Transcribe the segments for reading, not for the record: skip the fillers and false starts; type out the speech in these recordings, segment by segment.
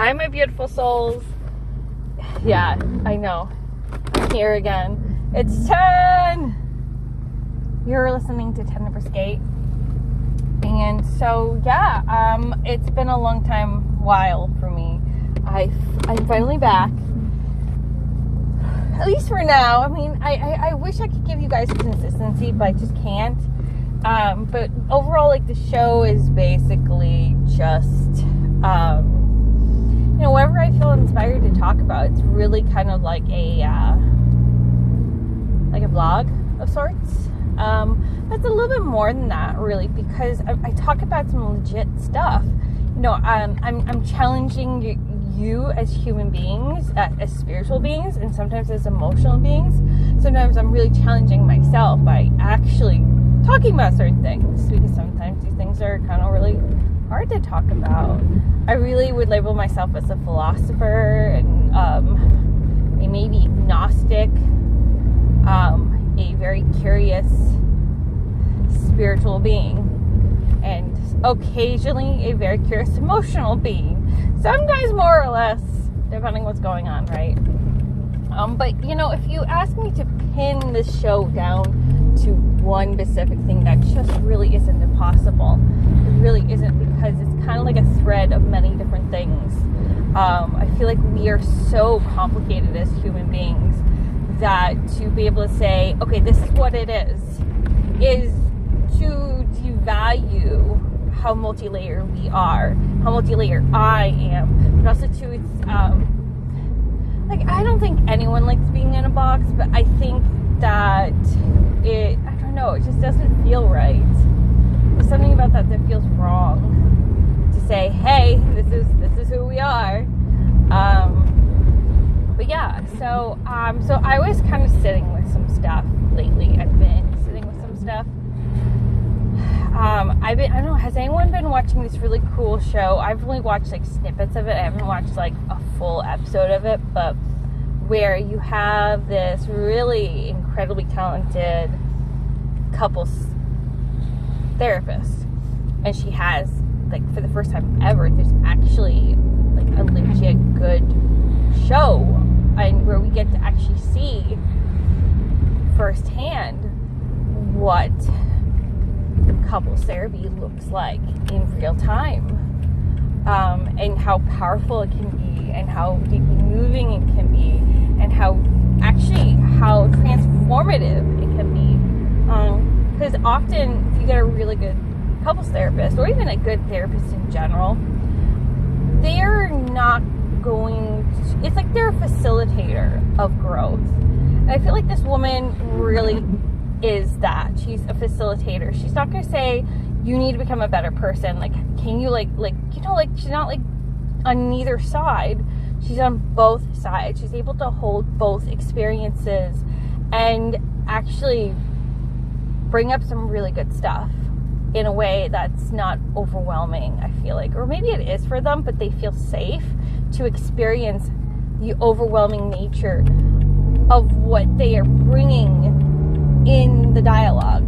Hi, my beautiful souls. Yeah, I know. I'm here again. It's 10. You're listening to 10 Numbers Gate. And so, yeah, it's been a long while for me. I'm finally back. At least for now. I mean, I wish I could give you guys consistency, but I just can't. But overall, like, the show is basically just, whatever I feel inspired to talk about. It's really kind of like a vlog of sorts. But it's a little bit more than that, really, because I talk about some legit stuff. I'm challenging you as human beings, as spiritual beings, and sometimes as emotional beings. Sometimes I'm really challenging myself by actually talking about certain things, because sometimes these things are kind of really hard to talk about. I really would label myself as a philosopher and a maybe agnostic, a very curious spiritual being, and occasionally a very curious emotional being. Sometimes more or less, depending what's going on, right? But if you ask me to pin this show down to one specific thing, that just really isn't impossible. It really isn't, because it's kind of like a thread of many different things. I feel like we are so complicated as human beings that to be able to say, okay, this is what it is to devalue how multi-layered we are, how multi-layered I am, but also to it's I don't think anyone likes being in a box, but I think that it just doesn't feel right. There's something about that feels wrong. To say, hey, this is who we are. But yeah, so I was kind of sitting with some stuff lately. I've been sitting with some stuff. I don't know, has anyone been watching this really cool show? I've only watched like snippets of it. I haven't watched like a full episode of it, but where you have this really incredibly talented couples therapist, and she has, like, for the first time ever, there's actually like a legit good show, and where we get to actually see firsthand what couples therapy looks like in real time, and how powerful it can be, and how deeply moving it can be, and how transformative it can be. Because often, if you get a really good couples therapist, or even a good therapist in general, they're not going to, it's like they're a facilitator of growth. And I feel like this woman really is that. She's a facilitator. She's not going to say, you need to become a better person. Like, can you she's not like on neither side. She's on both sides. She's able to hold both experiences and actually bring up some really good stuff in a way that's not overwhelming, I feel like. Or maybe it is for them, but they feel safe to experience the overwhelming nature of what they are bringing in the dialogue.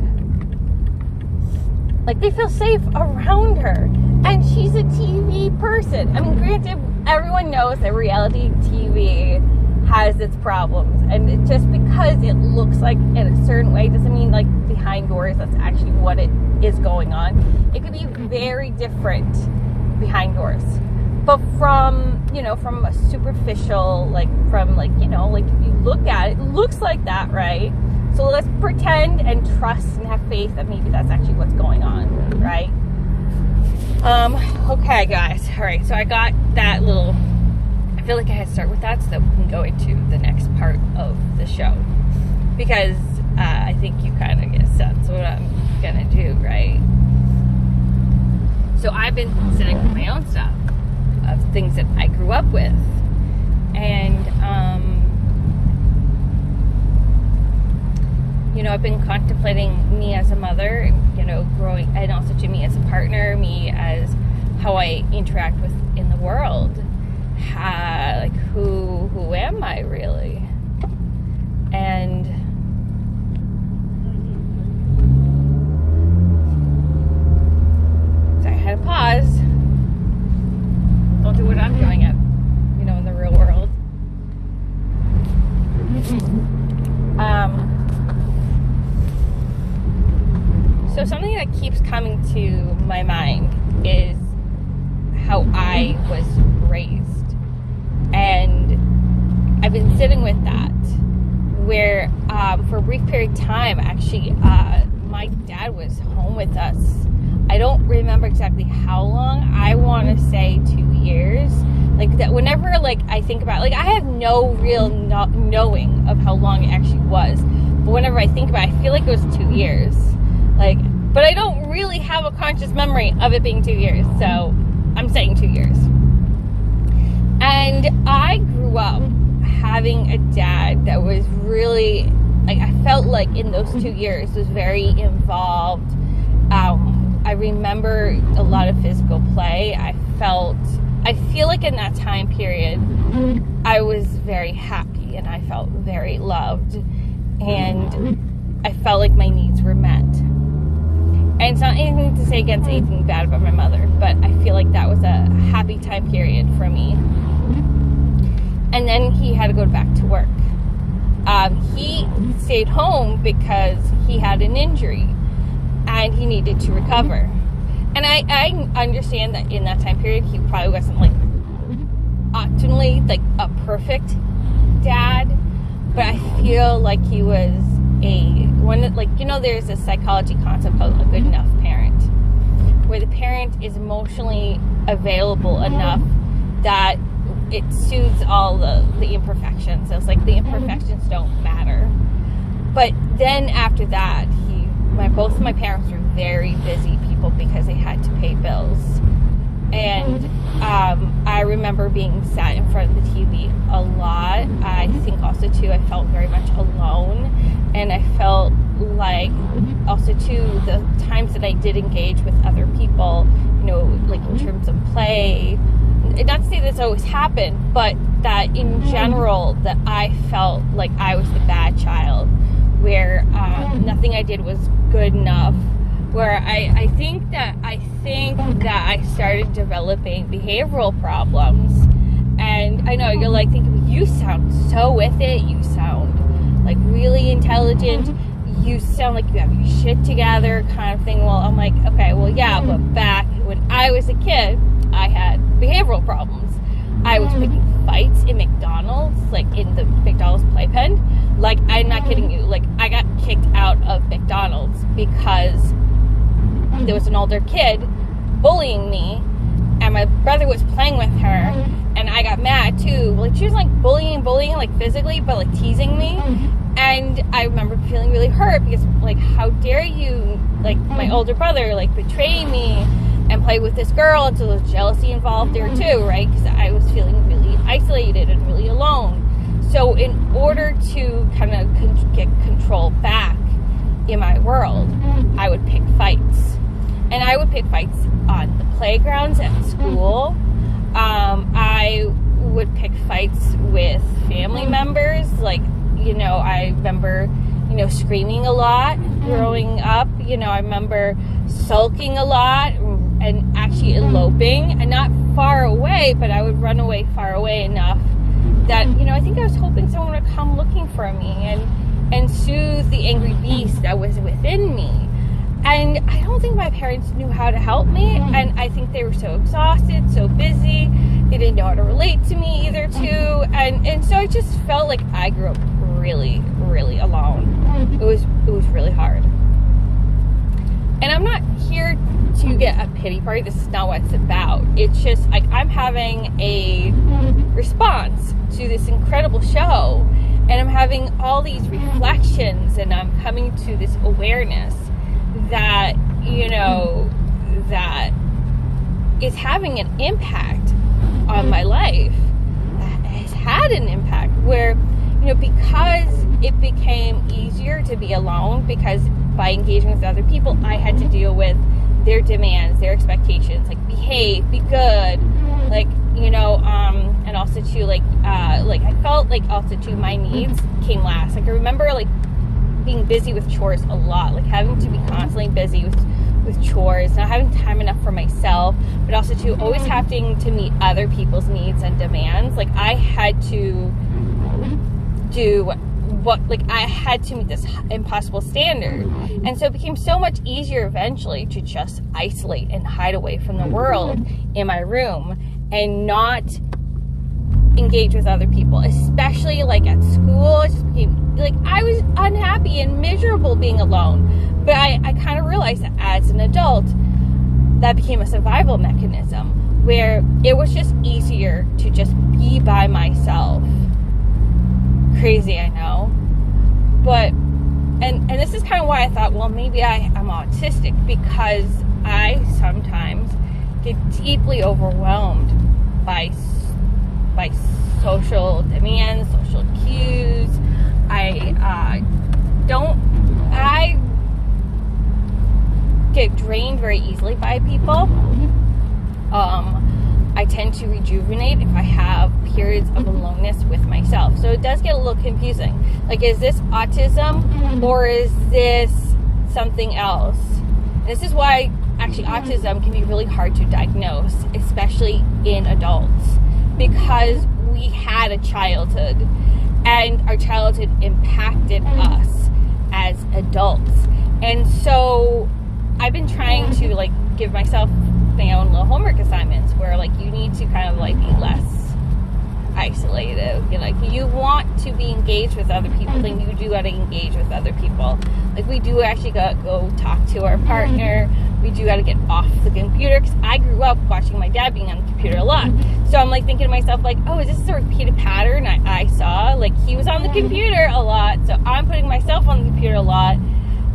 Like, they feel safe around her. And she's a TV person. I mean, granted, everyone knows that reality TV has its problems. And just because it looks like in a certain way doesn't mean, like, behind doors that's actually what it is going on. It could be very different behind doors. But from a superficial, if you look at it, it looks like that, right? So let's pretend and trust and have faith that maybe that's actually what's going on, right? Okay, guys. All right, so I got that little, I feel like I had to start with that so that we can go into the next part of the show. Because I think you kind of get a sense of what I'm going to do, right? So I've been sitting with my own stuff of things that I grew up with. And, I've been contemplating me as a mother, growing, and also to me as a partner, me as how I interact with in the world. Who am I really? And so I had to pause. Don't do what I'm doing yet. was raised. And I've been sitting with that, where for a brief period of time, actually, my dad was home with us. I don't remember exactly how long. I want to say 2 years. Like, that, whenever, like, I think about, like, I have no real knowing of how long it actually was. But whenever I think about it, I feel like it was 2 years. Like, but I don't really have a conscious memory of it being 2 years. So I'm saying 2 years. And I grew up having a dad that was really, like, I felt like in those 2 years was very involved. I remember a lot of physical play. I feel like in that time period, I was very happy and I felt very loved, and I felt like my needs were met. And it's not anything to say against anything bad about my mother, but I feel like that was a happy time period for me. And then he had to go back to work. He stayed home because he had an injury and he needed to recover. And I understand that in that time period, he probably wasn't, like, optimally, like, a perfect dad, but I feel like he was there's a psychology concept called a good enough parent, where the parent is emotionally available enough that it soothes all the imperfections. So it's like the imperfections don't matter. But then after that, both of my parents were very busy people because they had to pay bills. And I remember being sat in front of the TV a lot. I think also, too, I felt very much alone. And I felt like, also, too, the times that I did engage with other people, like in terms of play, not to say this always happened, but that in general, that I felt like I was the bad child, where nothing I did was good enough, where I think that I started developing behavioral problems. And I know you're like thinking, you sound so with it, you sound like really intelligent, you sound like you have your shit together kind of thing. Well, I'm like, okay, well, yeah, but back when I was a kid, I had behavioral problems. I was picking fights in McDonald's, like in the McDonald's playpen. Like, I'm not kidding you. Like, I got kicked out of McDonald's because there was an older kid bullying me, and my brother was playing with her, and I got mad too. Like, she was like bullying, like physically, but like teasing me. And I remember feeling really hurt because, like, how dare you, like, my older brother, like, betray me and play with this girl, and so there's jealousy involved there too, right? Because I was feeling really isolated and really alone. So in order to kind of get control back in my world, I would pick fights. And I would pick fights on the playgrounds at school. I would pick fights with family members. Like, I remember, screaming a lot growing up. I remember sulking a lot and actually eloping, and not far away, but I would run away far away enough that, I think I was hoping someone would come looking for me and soothe the angry beast that was within me. And I don't think my parents knew how to help me, and I think they were so exhausted, so busy, they didn't know how to relate to me either too, and so I just felt like I grew up really, really alone. It was really hard. And I'm not here to get a pity party. This is not what it's about. It's just like I'm having a response to this incredible show, and I'm having all these reflections, and I'm coming to this awareness that, that is having an impact on my life. That has had an impact where, because it became easier to be alone, because by engaging with other people, I had to deal with their demands, their expectations, like behave, be good, like, and also too, like I felt like also too my needs came last. Like, I remember like being busy with chores a lot, like having to be constantly busy with chores, not having time enough for myself, but also too always having to meet other people's needs and demands. Like, I had to do I had to meet this impossible standard. And so it became so much easier eventually to just isolate and hide away from the world in my room and not engage with other people, especially like at school. It just became like I was unhappy and miserable being alone. But I kind of realized that as an adult, that became a survival mechanism where it was just easier to just be by myself. Crazy, I know. But and this is kind of why I thought, well, maybe I'm autistic, because I sometimes get deeply overwhelmed by social demands, social cues. I get drained very easily by people. I tend to rejuvenate if I have periods of aloneness with myself. So it does get a little confusing. Like, is this autism or is this something else? And this is why actually autism can be really hard to diagnose, especially in adults, because we had a childhood and our childhood impacted us as adults. And so I've been trying to like give myself my own little homework assignments where like you need to kind of like be less isolated. You know, like you want to be engaged with other people, then you do got to engage with other people. Like we do actually got to go talk to our partner. We do got to get off the computer, because I grew up watching my dad being on the computer a lot. So I'm like thinking to myself like, oh, is this a repeated pattern I saw? Like he was on the computer a lot, so I'm putting myself on the computer a lot,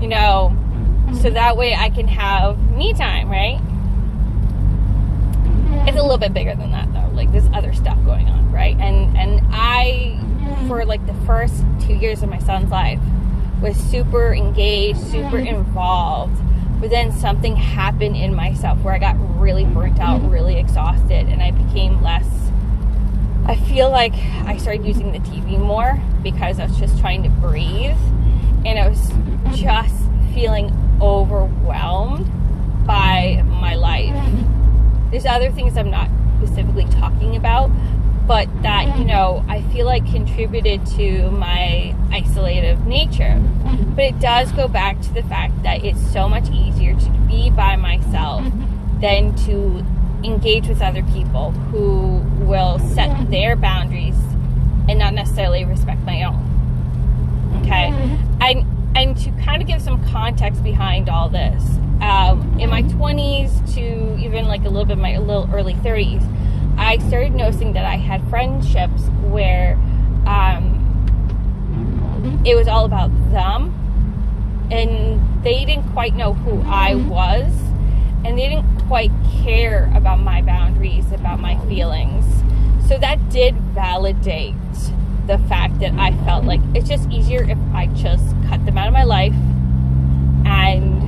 you know, so that way I can have me time, right? It's a little bit bigger than that though. Like there's other stuff going on, right? And I, for like the first 2 years of my son's life, was super engaged, super involved. But then something happened in myself where I got really burnt out, really exhausted, and I became less. I feel like I started using the TV more because I was just trying to breathe, and I was just feeling overwhelmed by my life. There's other things I'm not specifically talking about, but that, you know, I feel like contributed to my isolative nature. But it does go back to the fact that it's so much easier to be by myself than to engage with other people who will set their boundaries and not necessarily respect my own. Okay? And to kind of give some context behind all this, in my 20s to even like a little early 30s, I started noticing that I had friendships where it was all about them, and they didn't quite know who I was, and they didn't quite care about my boundaries, about my feelings. So that did validate the fact that I felt like it's just easier if I just cut them out of my life and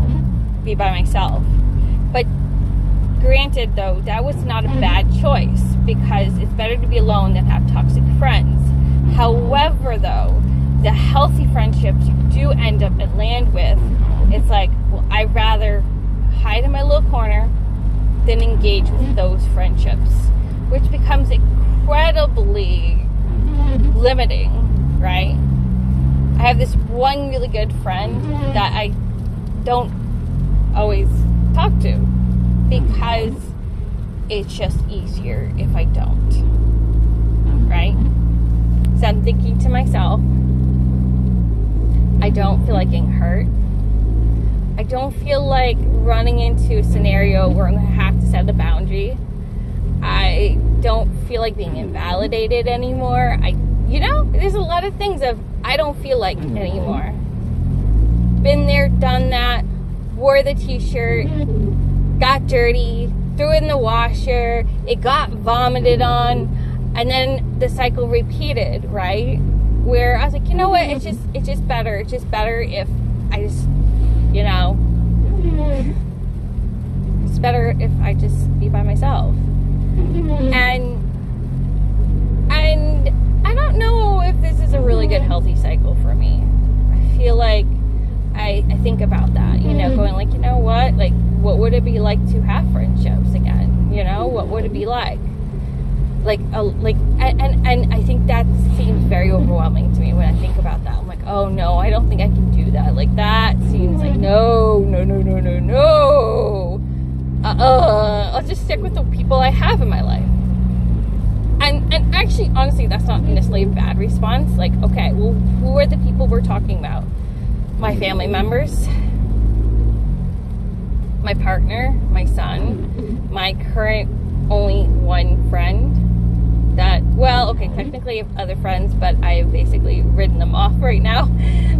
be by myself. But granted, though, that was not a bad choice, because it's better to be alone than have toxic friends. However, though, the healthy friendships you do end up and land with, it's like, well, I'd rather hide in my little corner than engage with those friendships, which becomes incredibly limiting, right? I have this one really good friend that I don't always talk to because it's just easier if I don't, right? So I'm thinking to myself, I don't feel like getting hurt. I don't feel like running into a scenario where I'm going to have to set a boundary. I don't feel like being invalidated anymore. There's a lot of things of I don't feel like anymore. Been there, done that, wore the t-shirt, got dirty, threw it in the washer, it got vomited on, and then the cycle repeated, right? Where I was like, you know what, it's just better if I just, it's better if I just be by myself. And I don't know if this is a really good healthy cycle for me. I feel like I think about that, going like, you know what, like, what would it be like to have friendships again? What would it be like? And I think that seems very overwhelming to me when I think about that. I'm like, oh no, I don't think I can do that. Like, that seems like, no. I'll just stick with the people I have in my life. actually, honestly, that's not necessarily a bad response. Like, okay, well, who are the people we're talking about? My family members, my partner, my son, my current only one friend that, well, okay, technically I have other friends, but I have basically ridden them off right now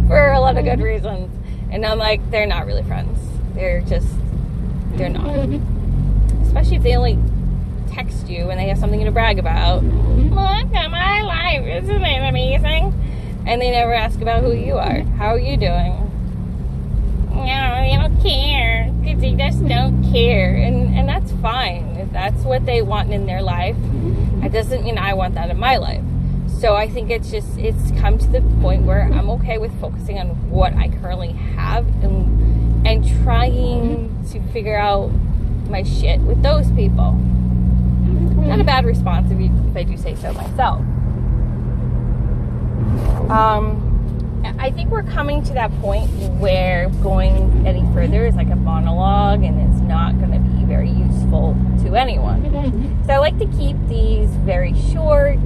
for a lot of good reasons. And I'm like, they're not really friends. They're not. Especially if they only text you and they have something to brag about. Look at my life, isn't it amazing? And they never ask about who you are. How are you doing? No, they don't care. Because they just don't care. And that's fine. If that's what they want in their life, it doesn't mean I want that in my life. So I think it's come to the point where I'm okay with focusing on what I currently have and trying to figure out my shit with those people. Not a bad response if I do say so myself. I think we're coming to that point where going any further is like a monologue and it's not going to be very useful to anyone. So I like to keep these very short.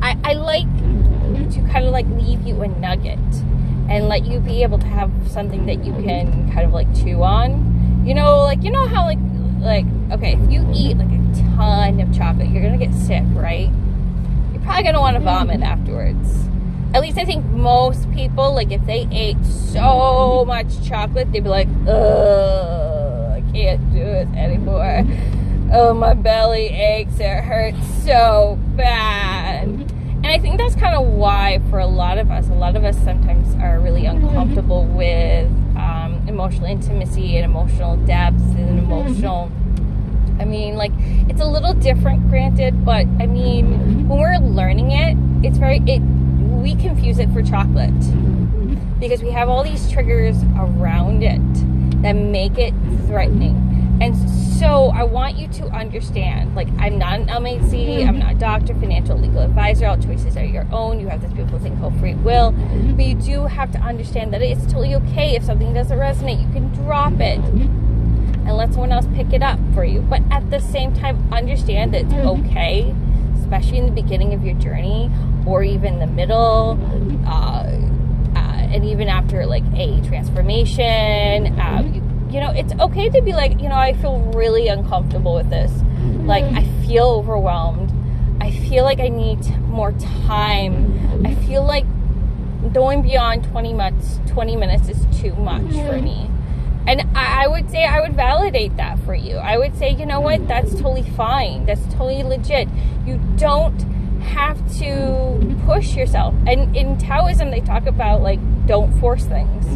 I like to kind of like leave you a nugget and let you be able to have something that you can kind of like chew on. You know how like okay, if you eat like a ton of chocolate, you're gonna get sick, right? You're probably gonna want to vomit afterwards. At least I think most people, like if they ate so much chocolate, they'd be like, ugh, I can't do it anymore. Oh, my belly aches, it hurts so bad. And I think that's kind of why for a lot of us sometimes are really uncomfortable with emotional intimacy and emotional depth and emotional, I mean, like, it's a little different, granted, but I mean, when we're learning it, we confuse it for chocolate because we have all these triggers around it that make it threatening. And so I want you to understand, like, I'm not an LMHC, I'm not a doctor, financial, legal advisor, all choices are your own. You have this beautiful thing called free will, but you do have to understand that it's totally okay if something doesn't resonate. You can drop it and let someone else pick it up for you. But at the same time, understand that it's okay, especially in the beginning of your journey or even the middle, and even after like a transformation. It's okay to be like, I feel really uncomfortable with this. Like, I feel overwhelmed. I feel like I need more time. I feel like going beyond 20 minutes is too much for me. And I would say I would validate that for you. I would say, you know what? That's totally fine. That's totally legit. You don't have to push yourself. And in Taoism, they talk about, like, don't force things.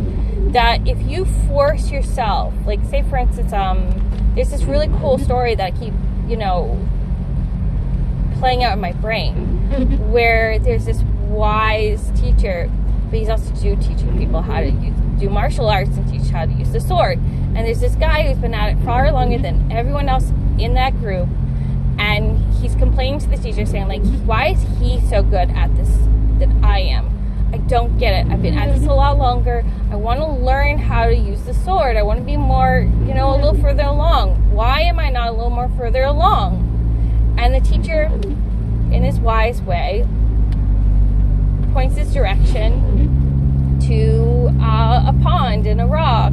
That if you force yourself, like, say, for instance, there's this really cool story that I keep, playing out in my brain, where there's this wise teacher, but he's also teaching people how to do martial arts and teach how to use the sword. And there's this guy who's been at it far longer than everyone else in that group, and he's complaining to the teacher, saying, like, why is he so good at this than I am? I don't get it. I've been at this a lot longer. I want to learn how to use the sword. I want to be more, a little further along. Why am I not a little more further along? And the teacher, in his wise way, points his direction to a pond and a rock.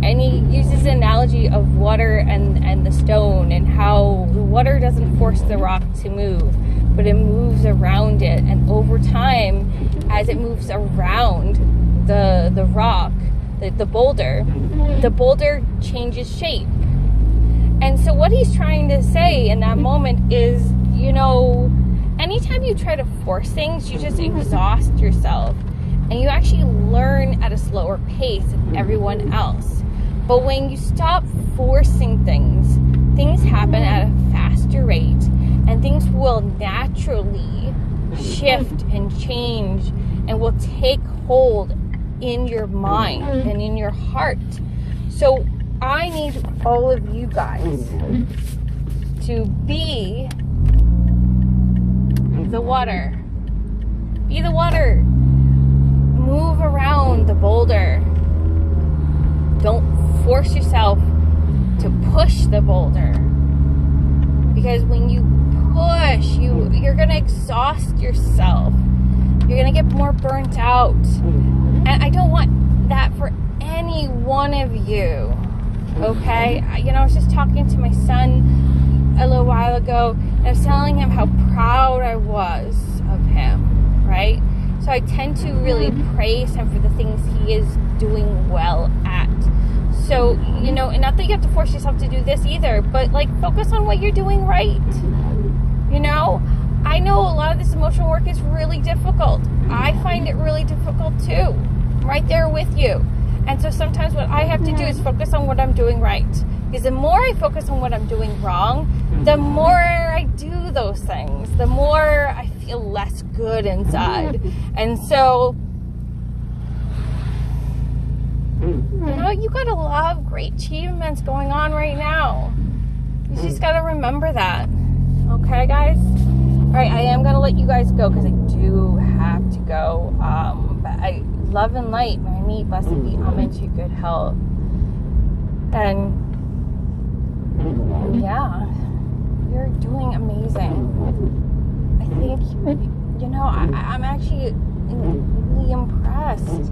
And he uses the analogy of water and the stone, and how the water doesn't force the rock to move, but it moves around it. And over time, as it moves around the rock, the boulder changes shape. And so what he's trying to say in that moment is, anytime you try to force things, you just exhaust yourself. And you actually learn at a slower pace than everyone else. But when you stop forcing things happen at a faster rate, and things will naturally shift and change and will take hold in your mind and in your heart. So I need all of you guys to be the water. Be the water. Move around the boulder. Don't force yourself to push the boulder, because when you push, you're gonna exhaust yourself. You're going to get more burnt out. And I don't want that for any one of you. Okay? I was just talking to my son a little while ago, and I was telling him how proud I was of him, right? So I tend to really praise him for the things he is doing well at. So, and not that you have to force yourself to do this either, but focus on what you're doing right. I know a lot of this emotional work is really difficult. I find it really difficult too. I'm right there with you. And so sometimes what I have to do is focus on what I'm doing right. Because the more I focus on what I'm doing wrong, the more I do those things, the more I feel less good inside. And so, you got a lot of great achievements going on right now. You just got to remember that. Okay, guys? All right, I am going to let you guys go because I do have to go. But I love and light, my me, blessed be, amen, to good health. And yeah, you're doing amazing. I think, I'm actually really impressed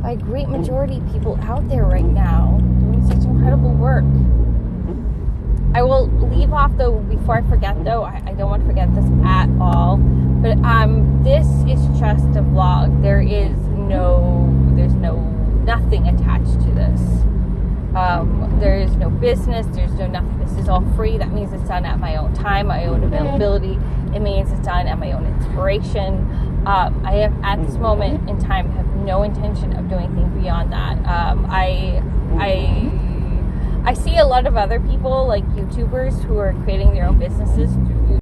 by a great majority of people out there right now doing such incredible work. I will leave off though, before I forget though, I don't want to forget this at all, but this is just a vlog. There's nothing attached to this. There is no business, there's no nothing. This is all free. That means it's done at my own time, my own availability. It means it's done at my own inspiration. I have, at this moment in time, have no intention of doing anything beyond that. I see a lot of other people, like YouTubers, who are creating their own businesses through